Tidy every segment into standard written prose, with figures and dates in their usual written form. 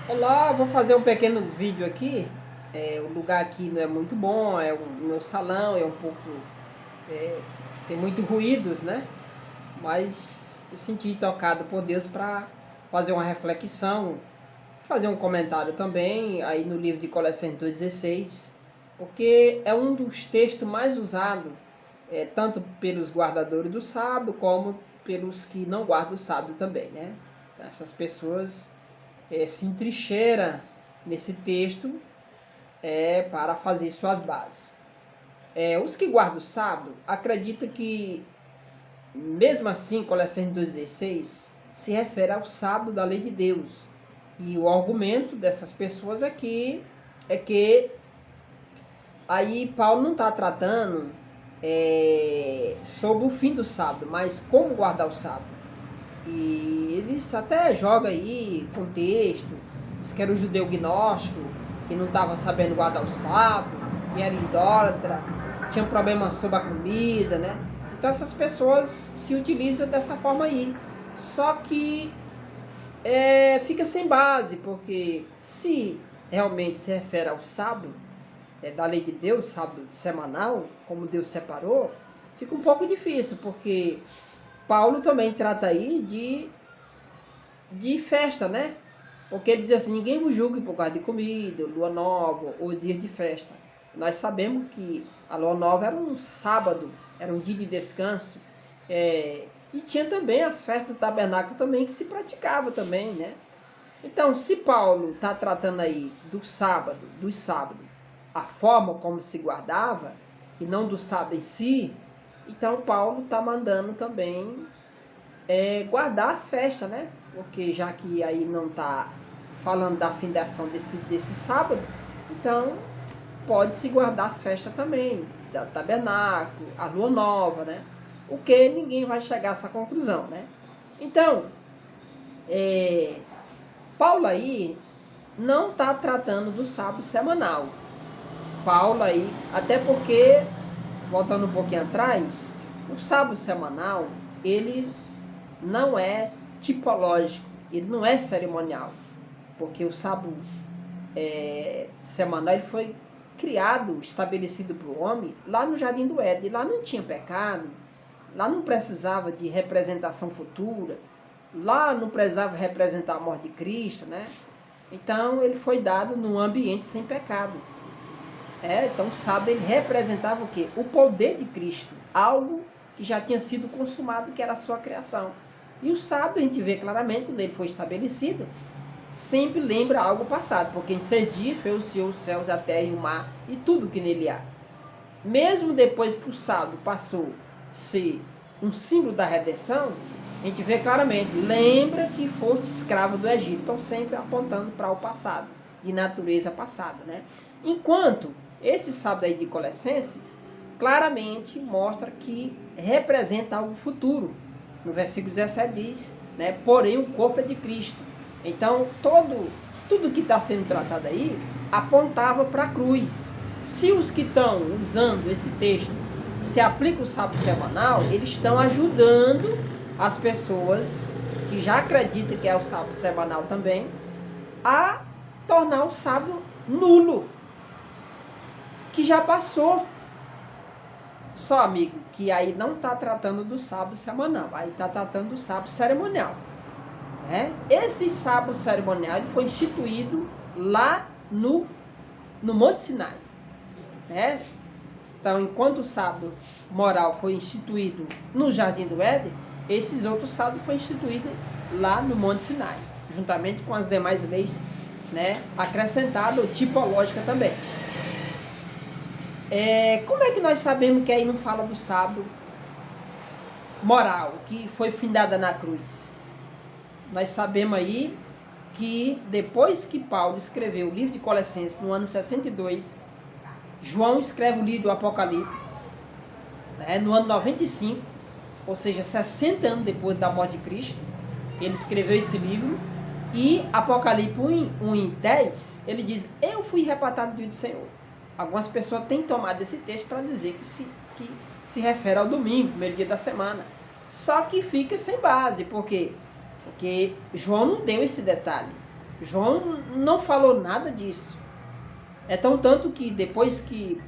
Olá, vou fazer um pequeno vídeo aqui. O lugar aqui não é muito bom, é o meu salão, é um pouco. é, tem muito ruídos, né? Mas eu senti tocado por Deus para fazer uma reflexão, fazer um comentário também, aí no livro de Colossenses 2,16, porque é um dos textos mais usados, tanto pelos guardadores do sábado, como pelos que não guardam o sábado também, né? Então, essas pessoas se entrincheira nesse texto para fazer suas bases. Os que guardam o sábado acreditam que, mesmo assim, Colossenses 2,16 se refere ao sábado da lei de Deus. E o argumento dessas pessoas aqui é que aí Paulo não está tratando sobre o fim do sábado, mas como guardar o sábado. E eles até jogam aí contexto, diz que era o judeu gnóstico, que não estava sabendo guardar o sábado, e era idólatra, tinha um problema sobre a comida, né? Então essas pessoas se utilizam dessa forma aí. Só que fica sem base, porque se realmente se refere ao sábado, da lei de Deus, sábado semanal, como Deus separou, fica um pouco difícil, porque Paulo também trata aí de festa, né? Porque ele diz assim, ninguém vos julgue por causa de comida, lua nova ou dia de festa. Nós sabemos que a lua nova era um sábado, era um dia de descanso. E tinha também as festas do tabernáculo também que se praticava também, né? Então, se Paulo está tratando aí do sábado, dos sábados, a forma como se guardava, e não do sábado em si, então Paulo está mandando também guardar as festas, né? Porque já que aí não está falando da findação desse sábado, então pode-se guardar as festas também, da tabernáculo, a lua nova, né? O que ninguém vai chegar a essa conclusão, né? Então, Paulo aí não está tratando do sábado semanal. Paulo aí, até porque, voltando um pouquinho atrás, o sábado semanal, ele não é tipológico, ele não é cerimonial, porque o sábado semanal ele foi criado, estabelecido para o homem lá no Jardim do Éden, e lá não tinha pecado, lá não precisava de representação futura, lá não precisava representar a morte de Cristo, né? Então ele foi dado num ambiente sem pecado. Então o sábado ele representava o quê? O poder de Cristo, algo que já tinha sido consumado, que era a sua criação. E o sábado a gente vê claramente, quando ele foi estabelecido, sempre lembra algo passado, porque em 6 dias fez o Senhor os céus, a terra e o mar e tudo que nele há. Mesmo depois que o sábado passou a ser um símbolo da redenção, a gente vê claramente, lembra que foste escravo do Egito, então sempre apontando para o passado, de natureza passada, né? Enquanto esse sábado aí de Colossenses claramente mostra que representa algo futuro. No versículo 17 diz, né, porém o corpo é de Cristo. Então tudo que está sendo tratado aí apontava para a cruz. Se os que estão usando esse texto se aplicam o sábado semanal, eles estão ajudando as pessoas que já acreditam que é o sábado semanal também, a tornar o sábado nulo, que já passou. Só, amigo, que aí não está tratando do sábado semanal, aí está tratando do sábado cerimonial. Esse sábado cerimonial foi instituído lá no Monte Sinai. Então, enquanto o sábado moral foi instituído no Jardim do Éden, esses outros sábados foram instituídos lá no Monte Sinai, juntamente com as demais leis, acrescentadas ou tipológicas também. Como é que nós sabemos que aí não fala do sábado moral, que foi findada na cruz? Nós sabemos aí que depois que Paulo escreveu o livro de Colossenses no ano 62, João escreve o livro do Apocalipse no ano 95, ou seja, 60 anos depois da morte de Cristo, ele escreveu esse livro. E Apocalipse 1:10, ele diz, eu fui arrebatado do dia do Senhor. Algumas pessoas têm tomado esse texto para dizer que se refere ao domingo, primeiro dia da semana. Só que fica sem base. Por quê? Porque João não deu esse detalhe. João não falou nada disso. É tão tanto que depois que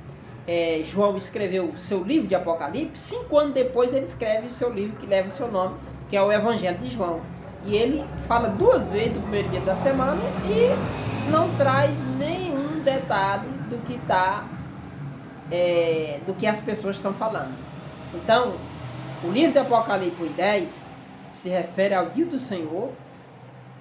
João escreveu o seu livro de Apocalipse, 5 anos depois ele escreve o seu livro que leva o seu nome, que é o Evangelho de João. E ele fala 2 vezes do primeiro dia da semana e não traz nenhum detalhe do que do que as pessoas estão falando. Então, o livro de Apocalipse 10 se refere ao dia do Senhor.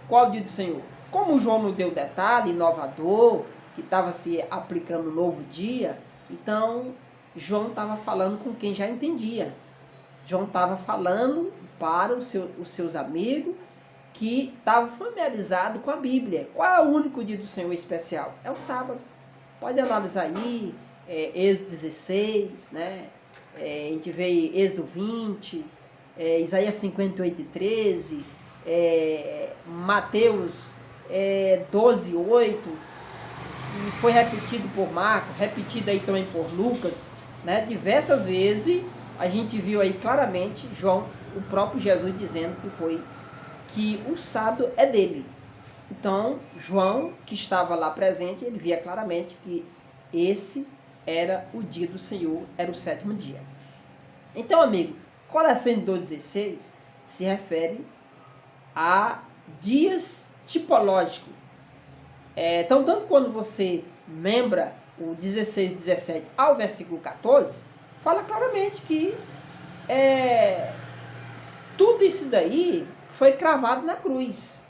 Qual dia do Senhor? Como João não deu detalhe inovador, que estava se aplicando um novo dia, então João estava falando com quem já entendia. João estava falando para os seus amigos que estavam familiarizados com a Bíblia. Qual é o único dia do Senhor especial? É o sábado. Pode analisar aí, Êxodo 16, né? A gente vê Êxodo 20, Isaías 58 e 13, Mateus 12, 8, e foi repetido por Marcos, repetido aí também por Lucas, né? Diversas vezes a gente viu aí claramente o próprio Jesus dizendo que o sábado é dele. Então, João, que estava lá presente, ele via claramente que esse era o dia do Senhor, era o 7º dia. Então, amigo, Colossenses 2,16 se refere a dias tipológicos. Então, tanto quando você lembra o 16, 17 ao versículo 14, fala claramente que tudo isso daí foi cravado na cruz.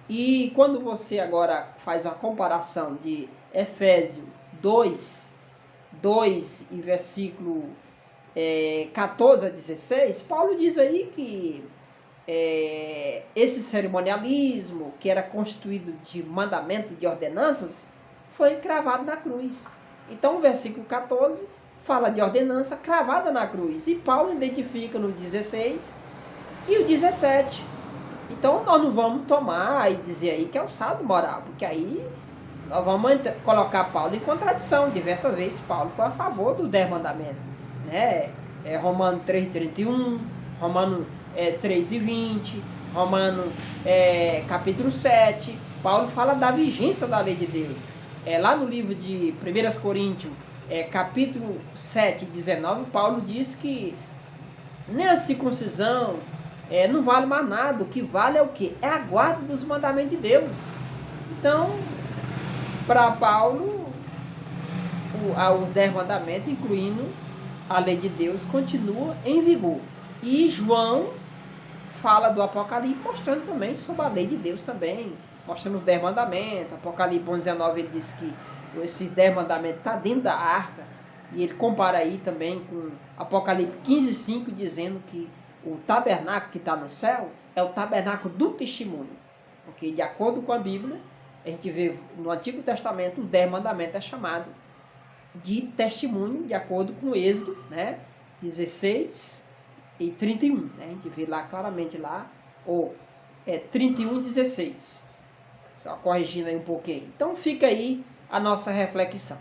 E quando você agora faz uma comparação de Efésios 2 e versículo 14 a 16, Paulo diz aí que esse cerimonialismo, que era constituído de mandamentos, de ordenanças, foi cravado na cruz. Então o versículo 14 fala de ordenança cravada na cruz. E Paulo identifica no 16 e o 17. Então nós não vamos tomar e dizer aí que é o sábado moral, porque aí nós vamos colocar Paulo em contradição. Diversas vezes Paulo foi a favor do 10 mandamentos, né? Romanos 3,31, Romanos 3,20, Romanos capítulo 7, Paulo fala da vigência da lei de Deus. Lá no livro de 1 Coríntios, capítulo 7, 19, Paulo diz que nem a circuncisão não vale mais nada, o que vale é o quê? É a guarda dos mandamentos de Deus. Então, para Paulo, os 10 mandamentos, incluindo a lei de Deus, continua em vigor. E João fala do Apocalipse, mostrando também sobre a lei de Deus também, mostrando os 10 mandamentos. Apocalipse 11:19, ele diz que esses 10 mandamentos estão dentro da arca, e ele compara aí também com Apocalipse 15:5, dizendo que o tabernáculo que está no céu é o tabernáculo do testemunho, porque de acordo com a Bíblia, a gente vê no Antigo Testamento, os 10 mandamentos é chamado de testemunho, de acordo com o Êxodo, né, 16 e 31, né? A gente vê lá claramente lá, 31 e 16, só corrigindo aí um pouquinho. Então fica aí a nossa reflexão.